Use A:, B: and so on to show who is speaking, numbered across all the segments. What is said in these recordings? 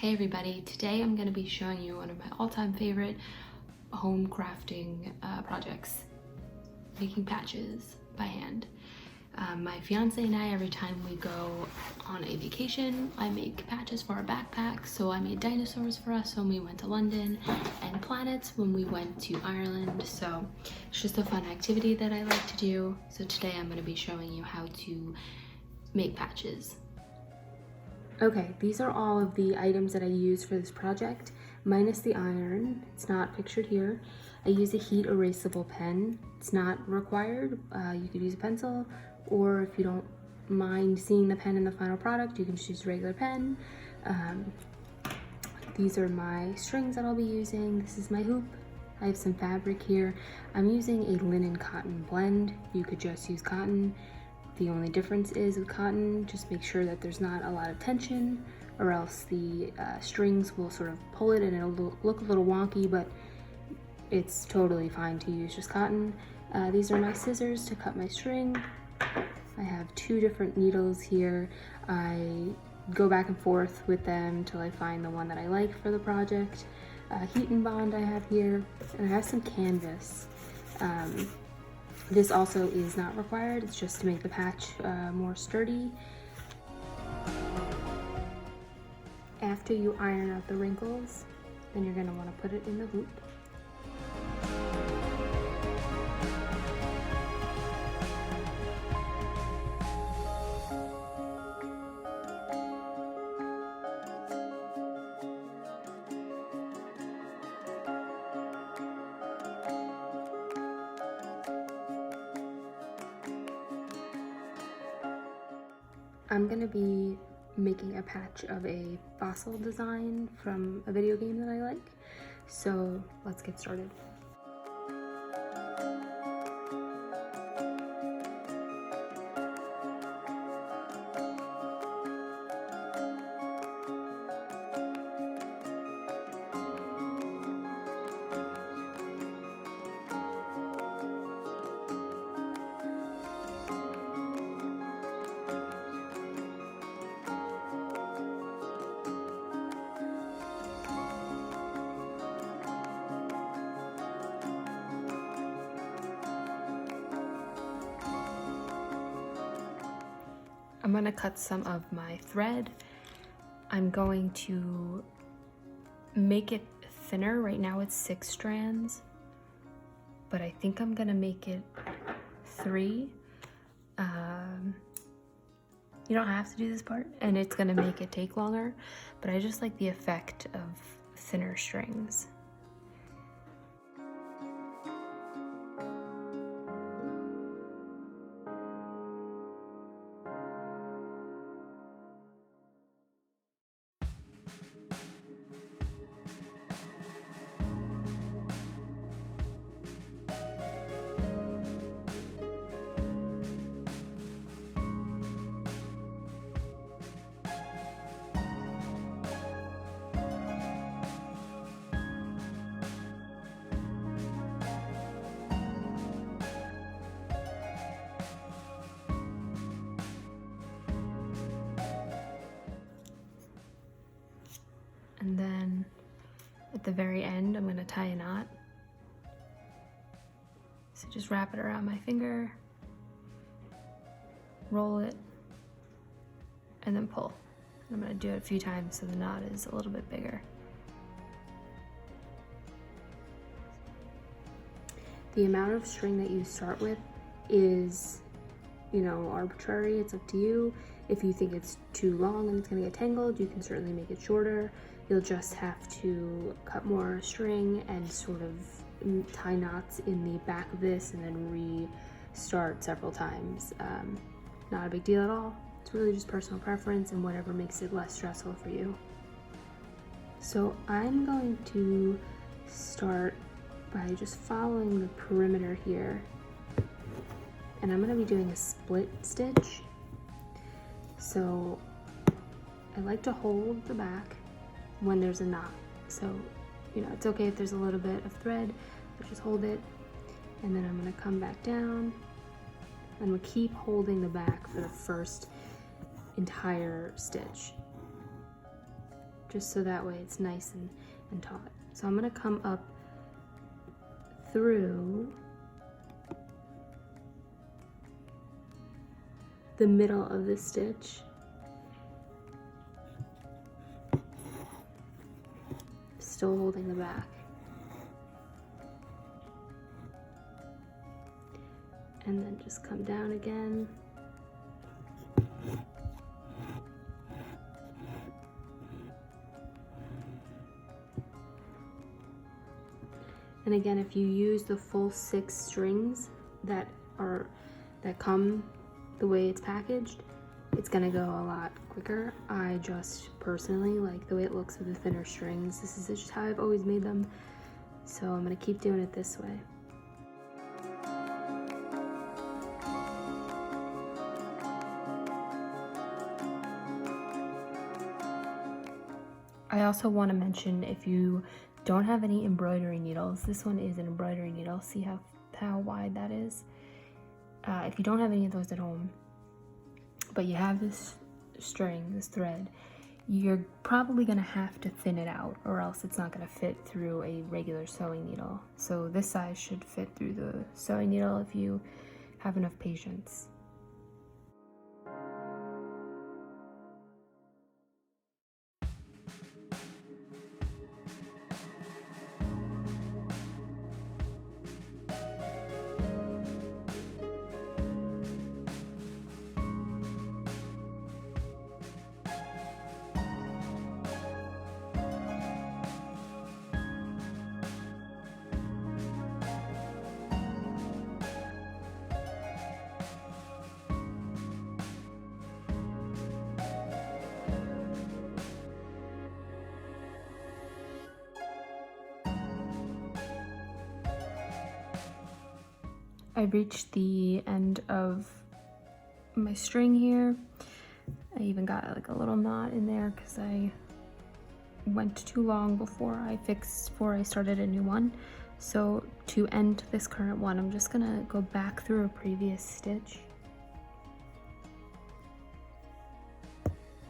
A: Hey everybody, today I'm going to be showing you one of my all-time favorite home crafting projects, making patches by hand. My fiance and I, every time we go on a vacation, I make patches for our backpack. So I made dinosaurs for us when we went to London and planets when we went to Ireland. So it's just a fun activity that I like to do. So today I'm going to be showing you how to make patches. Okay, these are all of the items that I use for this project, minus the iron. It's not pictured here. I use a heat erasable pen. It's not required. You could use a pencil, or if you don't mind seeing the pen in the final product, you can just use a regular pen. These are my strings that I'll be using. This is my hoop. I have some fabric here. I'm using a linen cotton blend. You could just use cotton. The only difference is with cotton, just make sure that there's not a lot of tension, or else the strings will sort of pull it and it'll look a little wonky, but it's totally fine to use just cotton. These are my scissors to cut my string. I have two different needles here. I go back and forth with them till I find the one that I like for the project. Heat and bond I have here, and I have some canvas. This also is not required, it's just to make the patch more sturdy. After you iron out the wrinkles, then you're going to want to put it in the hoop. I'm gonna be making a patch of a fossil design from a video game that I like. So let's get started. I'm going to cut some of my thread. I'm going to make it thinner. Right now it's 6 strands, but I think I'm going to make it 3. You don't have to do this part, and it's going to make it take longer, but I just like the effect of thinner strings. And then at the very end, I'm going to tie a knot. So just wrap it around my finger, roll it, and then pull. I'm going to do it a few times so the knot is a little bit bigger. The amount of string that you start with is, arbitrary. It's up to you. If you think it's too long and it's going to get tangled, you can certainly make it shorter. You'll just have to cut more string and sort of tie knots in the back of this and then restart several times. Not a big deal at all. It's really just personal preference and whatever makes it less stressful for you. So I'm going to start by just following the perimeter here. And I'm going to be doing a split stitch. So I like to hold the back when there's a knot. So, it's okay if there's a little bit of thread, but just hold it. And then I'm going to come back down, and we'll keep holding the back for the first entire stitch. just so that way it's nice and taut. So I'm gonna come up through the middle of the stitch, still holding the back, and then just come down again. And again, if you use the full 6 strings that come the way it's packaged, it's gonna go a lot quicker. I just personally like the way it looks with the thinner strings. This is just how I've always made them, so I'm gonna keep doing it this way. I also want to mention, if you don't have any embroidery needles, this one is an embroidery needle. See how wide that is? If you don't have any of those at home, but you have this string, this thread, you're probably going to have to thin it out, or else it's not going to fit through a regular sewing needle. So this size should fit through the sewing needle if you have enough patience. I reached the end of my string here. I even got like a little knot in there because I went too long before I started a new one. So to end this current one, I'm just gonna go back through a previous stitch,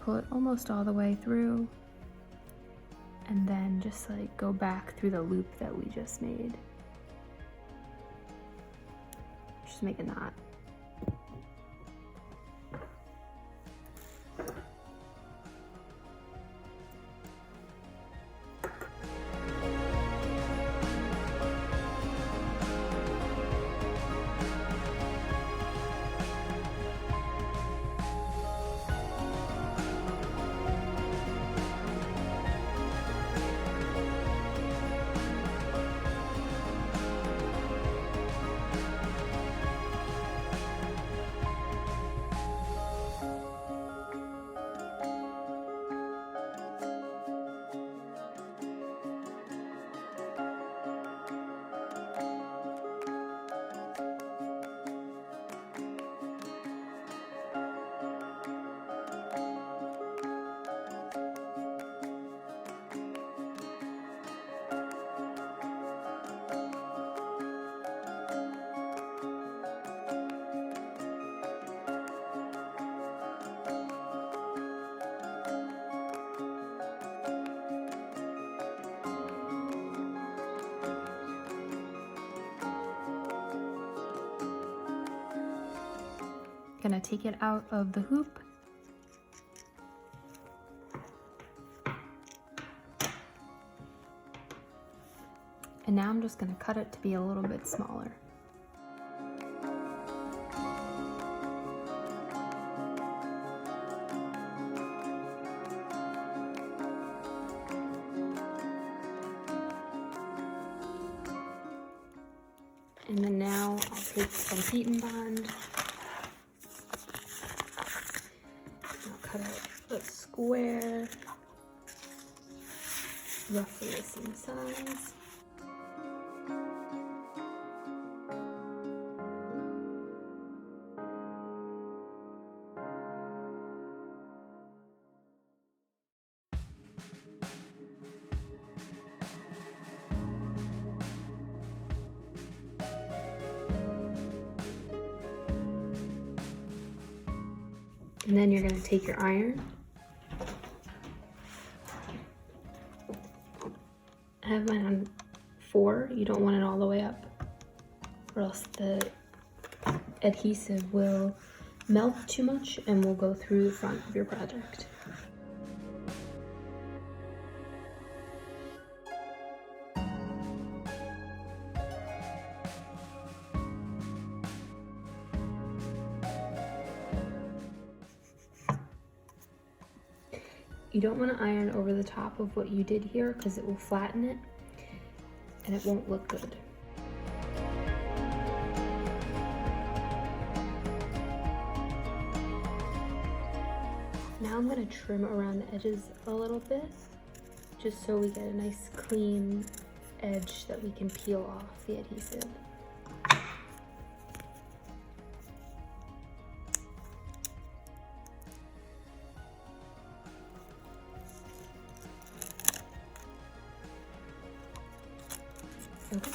A: pull it almost all the way through, and then just like go back through the loop that we just made. Just make a knot. Gonna take it out of the hoop. And now I'm just gonna cut it to be a little bit smaller. And then now I'll take some heat and bond. I'll cut out a square, roughly the same size. And then you're going to take your iron I have mine on 4. You don't want it all the way up, or else the adhesive will melt too much and will go through the front of your project. You don't want to iron over the top of what you did here because it will flatten it and it won't look good. Now I'm going to trim around the edges a little bit just so we get a nice clean edge that we can peel off the adhesive. Okay.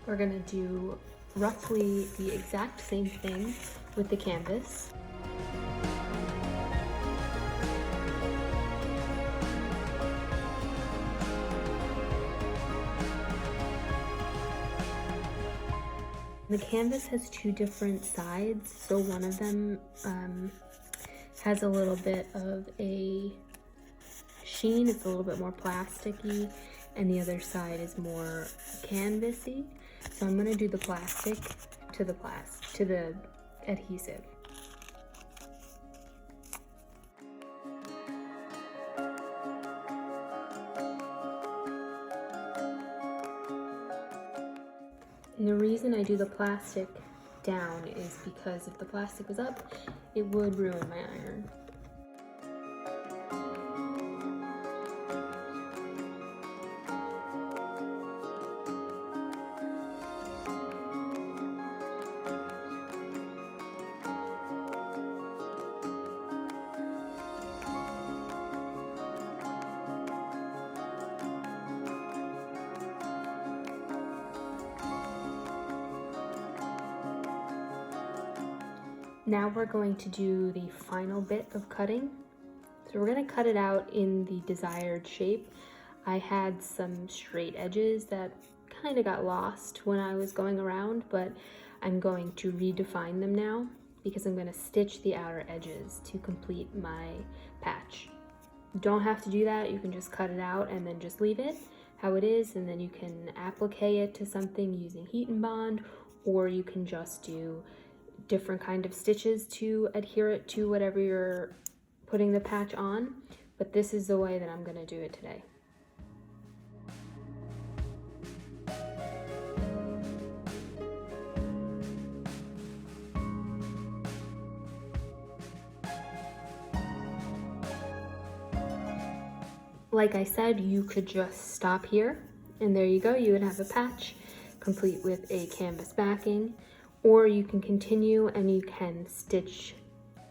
A: We're gonna do roughly the exact same thing with the canvas. The canvas has 2 different sides, so one of them has a little bit of a sheen, it's a little bit more plasticky, and the other side is more canvasy. So I'm gonna do the plastic to the adhesive. And the reason I do the plastic down is because if the plastic was up, it would ruin my iron. Now we're going to do the final bit of cutting. So we're going to cut it out in the desired shape. I had some straight edges that kind of got lost when I was going around, but I'm going to redefine them now because I'm going to stitch the outer edges to complete my patch. You don't have to do that. You can just cut it out and then just leave it how it is, and then you can applique it to something using heat and bond, or you can just do different kind of stitches to adhere it to whatever you're putting the patch on, but this is the way that I'm going to do it today. Like I said, you could just stop here and there you go, you would have a patch complete with a canvas backing. Or you can continue and you can stitch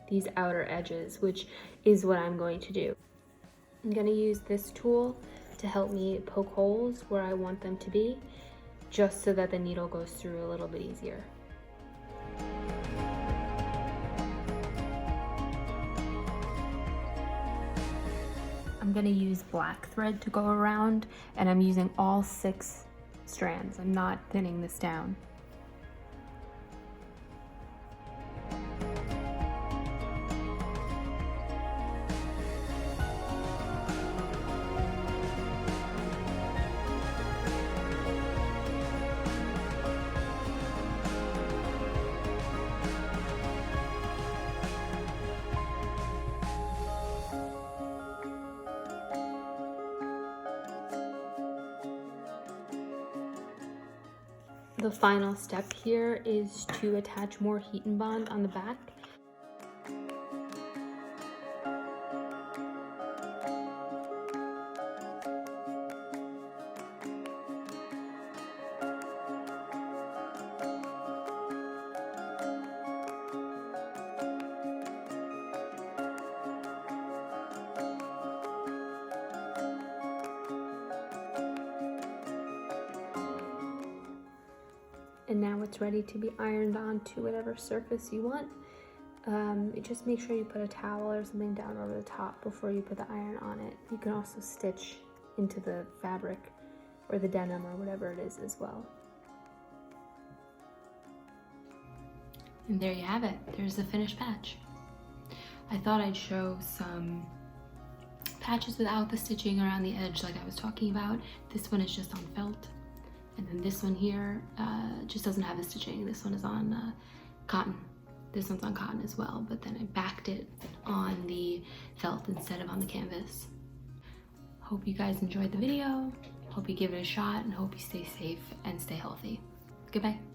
A: these outer edges, which is what I'm going to do. I'm going to use this tool to help me poke holes where I want them to be, just so that the needle goes through a little bit easier. I'm going to use black thread to go around, and I'm using all 6 strands. I'm not thinning this down. The final step here is to attach more heat and bond on the back. And now it's ready to be ironed on to whatever surface you want. Just make sure you put a towel or something down over the top before you put the iron on it. You can also stitch into the fabric or the denim or whatever it is as well. And there you have it. There's the finished patch. I thought I'd show some patches without the stitching around the edge like I was talking about. This one is just on felt. And then this one here just doesn't have the stitching. This one is on cotton. This one's on cotton as well, but then I backed it on the felt instead of on the canvas. Hope you guys enjoyed the video. Hope you give it a shot and hope you stay safe and stay healthy. Goodbye.